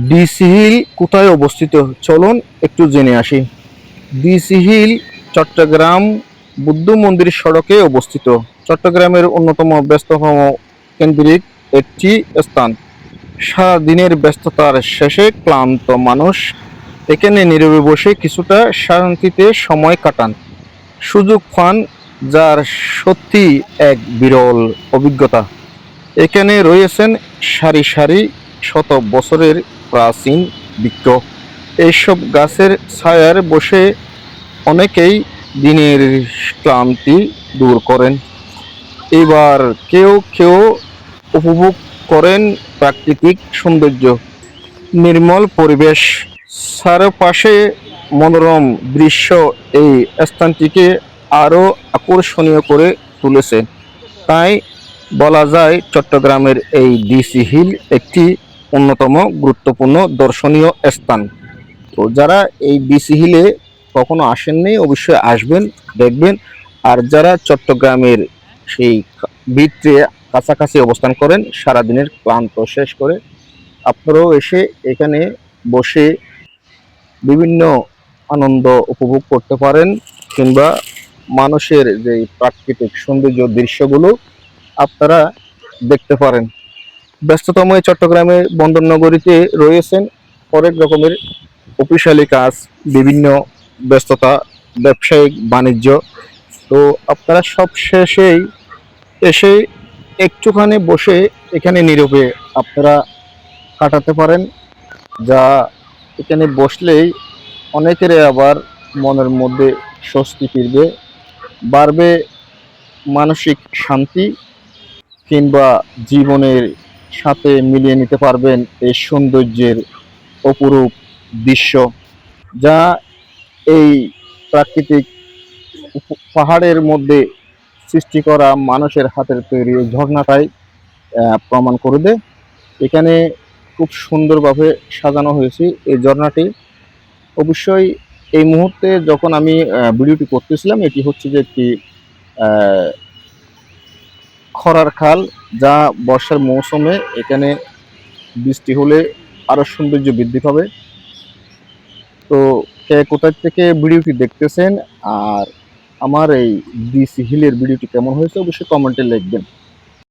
DC hill কোথায় অবস্থিত? চলুন একটু জেনে আসি। ডিসি হিল চট্টগ্রাম বুদ্ধ মন্দির সড়কে অবস্থিত। চট্টগ্রামের অন্যতম ব্যস্ততম কেন্দ্রিক একটি স্থান। সারাদিনের ব্যস্ততার শেষে ক্লান্ত মানুষ এখানে নীরবে বসে কিছুটা শান্তিতে সময় কাটান, সুযোগ পান, যার সত্যি এক বিরল অভিজ্ঞতা। এখানে রয়েছেন সারি সারি শত বছরের প্রাচীন বৃক্ষ। এইসব গাছের ছায়ায় বসে অনেকেই দিনের ক্লান্তি দূর করেন। এবার কেউ কেউ উপভোগ করেন প্রাকৃতিক সৌন্দর্য, নির্মল পরিবেশ, চারপাশে মনোরম দৃশ্য এই স্থানটিকে আরো আকর্ষণীয় করে তুলেছে। তাই বলা যায় চট্টগ্রামের এই ডিসি হিল একটি অন্যতম গুরুত্বপূর্ণ দর্শনীয় স্থান। তো যারা এই ডিসি হিলে কখনো আসেননি অবশ্যই আসবেন, দেখবেন। আর যারা চট্টগ্রামের সেই ভিতরে কাছাকাছি অবস্থান করেন সারাদিনের ক্লান্ত শেষ করে, আপনারাও এসে এখানে বসে বিভিন্ন আনন্দ উপভোগ করতে পারেন, কিংবা মানুষের যে প্রাকৃতিক সৌন্দর্য দৃশ্যগুলো আপনারা দেখতে পারেন। ব্যস্ততম এই চট্টগ্রামে বন্দরনগরীতে রয়েছেন অনেক রকমের অফিসিয়ালি কাজ, বিভিন্ন ব্যস্ততা, ব্যবসায়িক বাণিজ্য। তো আপনারা সব শেষেই এসে একটুখানি বসে এখানে নীরবে আপনারা কাটাতে পারেন, যা এখানে বসলেই অনেকেরই আবার মনের মধ্যে স্বস্তি ফিরবে, বাড়বে মানসিক শান্তি, কিংবা জীবনের সাথে মিলিয়ে নিতে পারবেন এই সৌন্দর্যের অপরূপ দৃশ্য, যা এই প্রাকৃতিক পাহাড়ের মধ্যে সৃষ্টি করা মানুষের হাতের তৈরি এই ঝর্ণাটাই প্রমাণ করে দেয়। এখানে খুব সুন্দরভাবে সাজানো হয়েছে এই ঝর্ণাটি। অবশ্যই এই মুহূর্তে যখন আমি ভিডিওটি করতেছিলাম, এটি হচ্ছে যে একটি আহ, খরার খাল, যা বর্ষার মৌসুমে এখানে বৃষ্টি হলে আরো সৌন্দর্য বৃদ্ধি পাবে। তো কে কোথা থেকে ভিডিওটি দেখতেছেন আর আমার এই ডিসি হিলের ভিডিওটি কেমন হয়েছে অবশ্যই কমেন্টে লিখবেন।